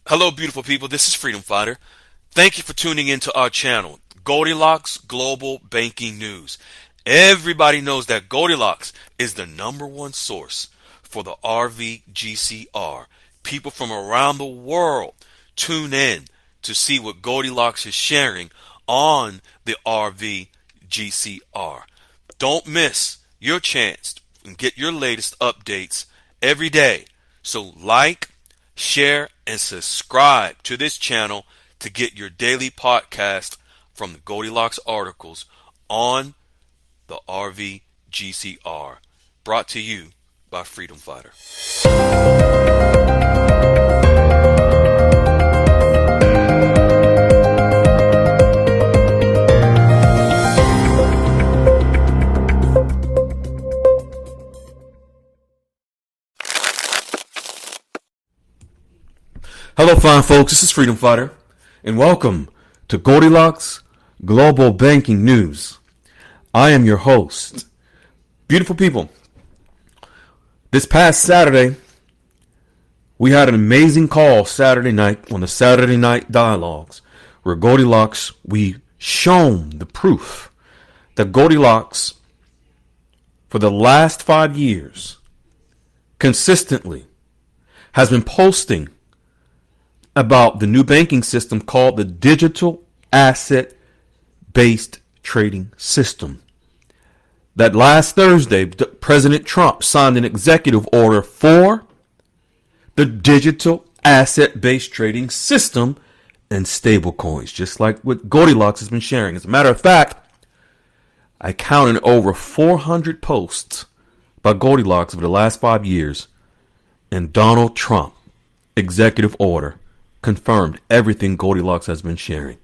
Hello, beautiful people. This is Freedom Fighter. Thank you for tuning into our channel, Goldilocks Global Banking News. Everybody knows that Goldilocks is the #1 source for the RVGCR. People from around the world tune in to see what Goldilocks is sharing on the RVGCR. Don't miss your chance and get your latest updates every day. So like, share, and subscribe to this channel to get your daily podcast from the Goldilocks articles on the RVGCR. Brought to you by Freedom Fighter. Hello, fine folks. This is Freedom Fighter, and welcome to Goldilocks Global Banking News. I am your host. Beautiful people, this past Saturday, we had an amazing call Saturday night on the Saturday Night Dialogues, where Goldilocks, we shown the proof that Goldilocks, for the last 5 years, consistently has been posting about the new banking system called the digital asset-based trading system. That last Thursday, President Trump signed an executive order for the digital asset-based trading system and stablecoins, just like what Goldilocks has been sharing. As a matter of fact, I counted over 400 posts by Goldilocks over the last 5 years, and Donald Trump executive order confirmed everything Goldilocks has been sharing.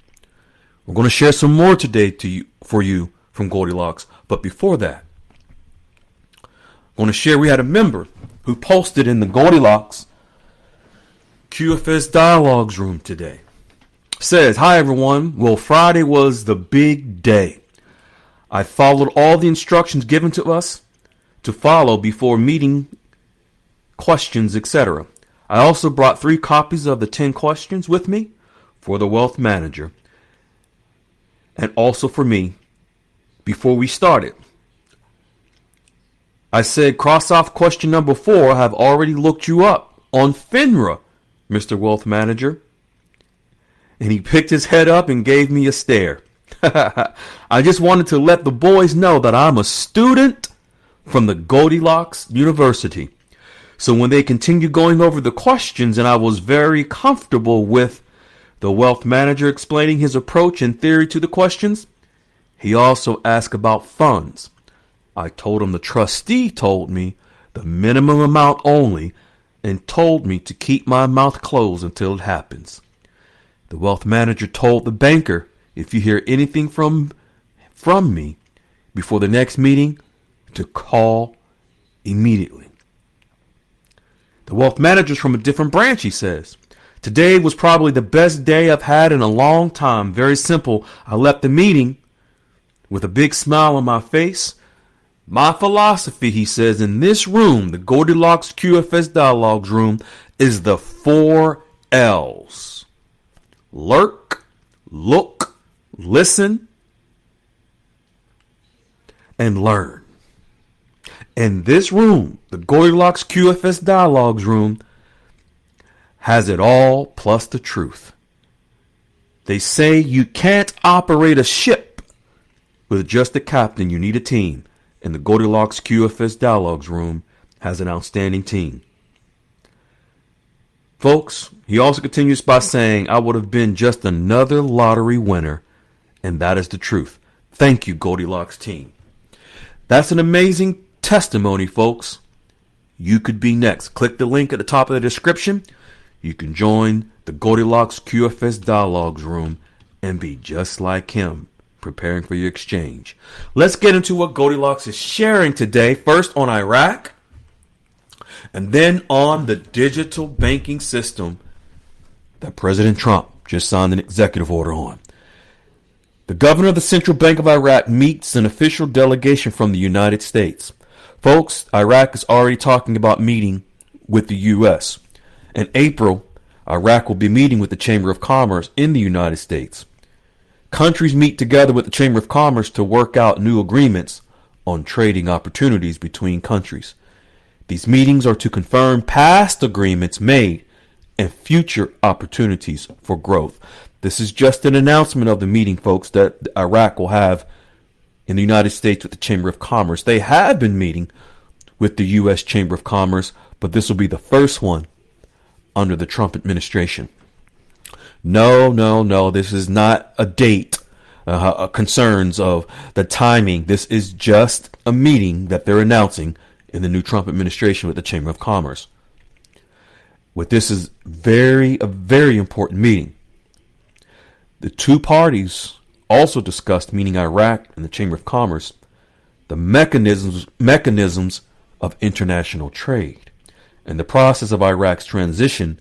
We're going to share some more today for you from Goldilocks. But before that, I'm going to share we had a member who posted in the Goldilocks QFS Dialogues room today. Says, "Hi everyone. Well, Friday was the big day. I followed all the instructions given to us to follow before meeting questions, etc. I also brought 3 copies of the 10 questions with me for the wealth manager and also for me before we started. I said, cross off question number 4. I have already looked you up on FINRA, Mr. Wealth Manager." And he picked his head up and gave me a stare. I just wanted to let the boys know that I'm a student from the Goldilocks University. So when they continued going over the questions, and I was very comfortable with the wealth manager explaining his approach and theory to the questions, he also asked about funds. I told him the trustee told me the minimum amount only and told me to keep my mouth closed until it happens. The wealth manager told the banker, if you hear anything from me before the next meeting, to call immediately. The wealth manager's from a different branch, he says. Today was probably the best day I've had in a long time. Very simple. I left the meeting with a big smile on my face. My philosophy, he says, in this room, the Goldilocks QFS Dialogues room, is the 4 L's. Lurk, look, listen, and learn. In this room, the Goldilocks QFS Dialogues room has it all plus the truth. They say you can't operate a ship with just a captain. You need a team. And the Goldilocks QFS Dialogues room has an outstanding team. Folks, he also continues by saying, I would have been just another lottery winner. And that is the truth. Thank you, Goldilocks team. That's an amazing testimony, folks. You could be next. Click the link at the top of the description. You can join the Goldilocks QFS Dialogues room and be just like him, preparing for your exchange. Let's get into what Goldilocks is sharing today. First on Iraq, and then on the digital banking system that President Trump just signed an executive order on. The governor of the Central Bank of Iraq meets an official delegation from the United States. Folks, Iraq is already talking about meeting with the U.S. In April, Iraq will be meeting with the Chamber of Commerce in the United States. Countries meet together with the Chamber of Commerce to work out new agreements on trading opportunities between countries. These meetings are to confirm past agreements made and future opportunities for growth. This is just an announcement of the meeting, folks, that Iraq will have in the United States with the Chamber of Commerce. They have been meeting with the U.S. Chamber of Commerce, but this will be the first one under the Trump administration. No, this is not a date, concerns of the timing. This is just a meeting that they're announcing in the new Trump administration with the Chamber of Commerce. What this is a very important meeting. The two parties also discussed, meaning Iraq and the Chamber of Commerce, the mechanisms of international trade and the process of Iraq's transition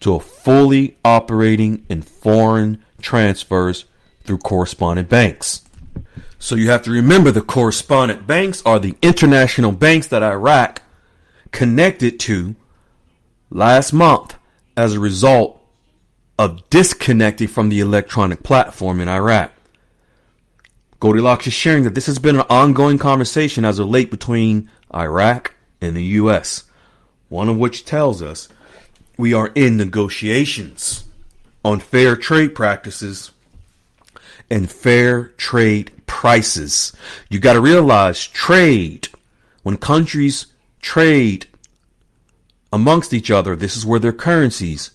to a fully operating in foreign transfers through correspondent banks. So you have to remember the correspondent banks are the international banks that Iraq connected to last month as a result of disconnecting from the electronic platform in Iraq. Goldilocks is sharing that this has been an ongoing conversation as of late between Iraq and the U.S., one of which tells us we are in negotiations on fair trade practices and fair trade prices. You got to realize trade, when countries trade amongst each other, this is where their currencies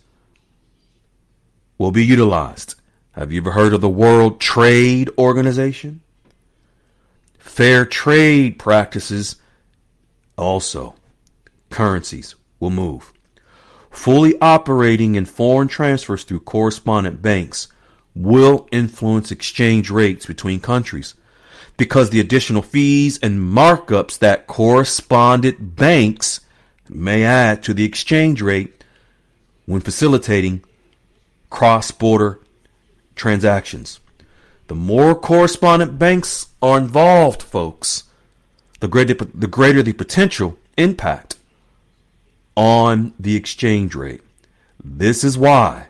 will be utilized. Have you ever heard of the World Trade Organization? Fair trade practices also, currencies will move. Fully operating in foreign transfers through correspondent banks will influence exchange rates between countries because the additional fees and markups that correspondent banks may add to the exchange rate when facilitating cross-border transactions. The more correspondent banks are involved, folks, the greater the potential impact on the exchange rate. This is why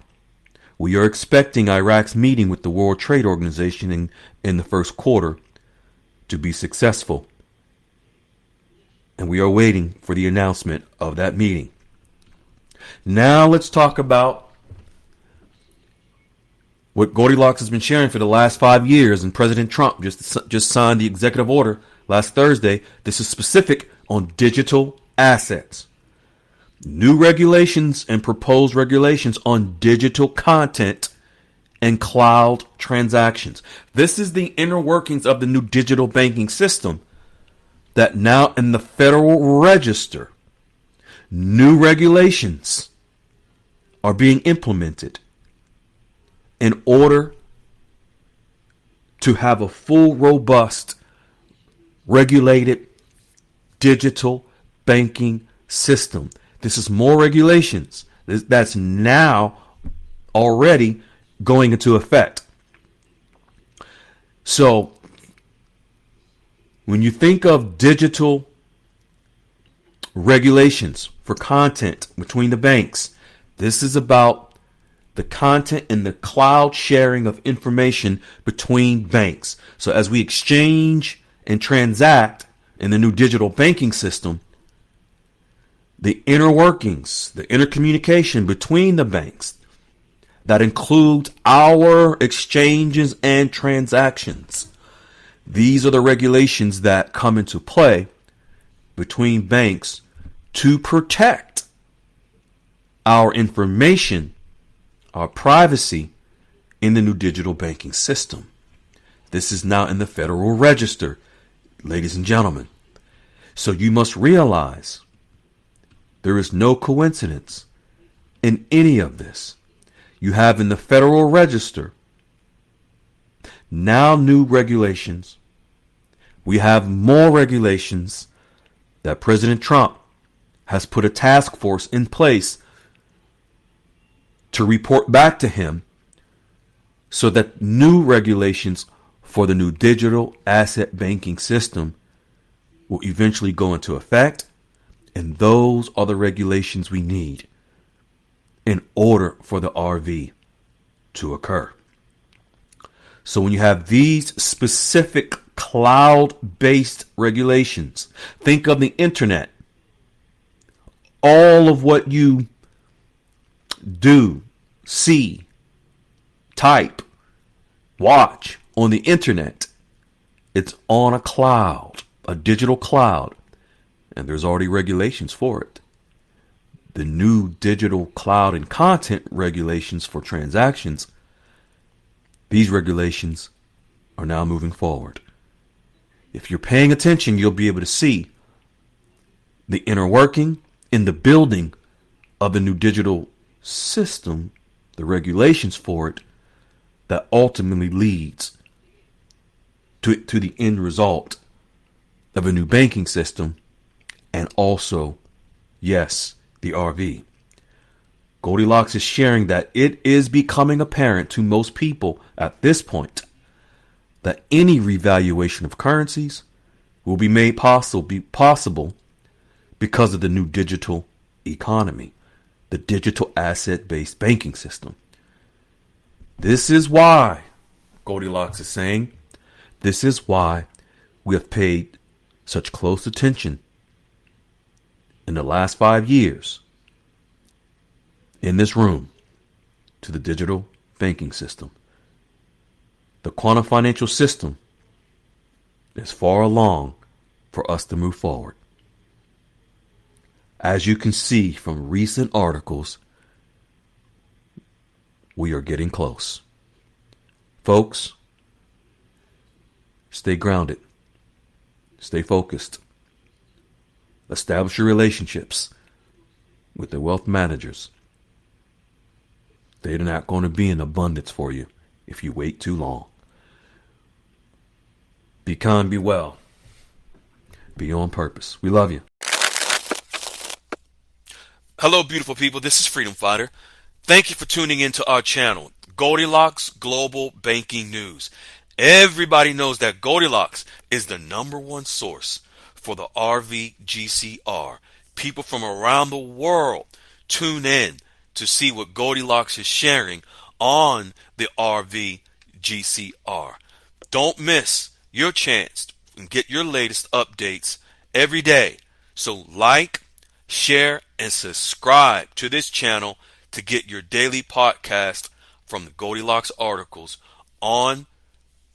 we are expecting Iraq's meeting with the World Trade Organization in the first quarter to be successful. And we are waiting for the announcement of that meeting. Now let's talk about what Goldilocks has been sharing for the last 5 years, and President Trump just signed the executive order last Thursday. This is specific on digital assets. New regulations and proposed regulations on digital content and cloud transactions. This is the inner workings of the new digital banking system that now in the Federal Register, new regulations are being implemented in order to have a full, robust, regulated digital banking system. This is more regulations that's now already going into effect. So when you think of digital regulations for content between the banks, this is about the content and the cloud sharing of information between banks. So as we exchange and transact in the new digital banking system, the inner workings, the intercommunication between the banks, that includes our exchanges and transactions. These are the regulations that come into play between banks to protect our information, our privacy in the new digital banking system. This is now in the Federal Register, ladies and gentlemen. So you must realize there is no coincidence in any of this. You have in the Federal Register now new regulations. We have more regulations that President Trump has put a task force in place to report back to him so that new regulations for the new digital asset banking system will eventually go into effect. And those are the regulations we need. in order for the RV to occur. So when you have these specific cloud-based regulations, think of the internet. All of what you do, see, type, watch on the internet, it's on a cloud, a digital cloud, and there's already regulations for it. The new digital cloud and content regulations for transactions, these regulations are now moving forward. If you're paying attention, you'll be able to see the inner working in the building of the new digital system, the regulations for it, that ultimately leads to the end result of a new banking system, and also, yes, the RV. Goldilocks is sharing that it is becoming apparent to most people at this point that any revaluation of currencies will be made possible because of the new digital economy, the digital asset-based banking system. This is why, Goldilocks is saying, this is why we have paid such close attention in the last 5 years in this room to the digital banking system. The quantum financial system is far along for us to move forward. As you can see from recent articles, we are getting close. Folks, stay grounded. Stay focused. Establish your relationships with the wealth managers. They're not going to be in abundance for you if you wait too long. Be kind, be well. Be on purpose. We love you. Hello, beautiful people. This is Freedom Fighter. Thank you for tuning into our channel, Goldilocks Global Banking News. Everybody knows that Goldilocks is the #1 source for the RVGCR. People from around the world tune in to see what Goldilocks is sharing on the RVGCR. Don't miss your chance and get your latest updates every day. So like, share, and subscribe to this channel to get your daily podcast from the Goldilocks articles on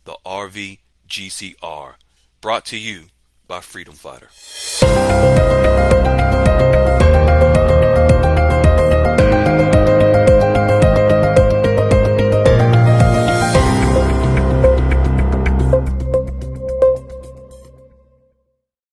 the RVGCR. Brought to you by Freedom Fighter.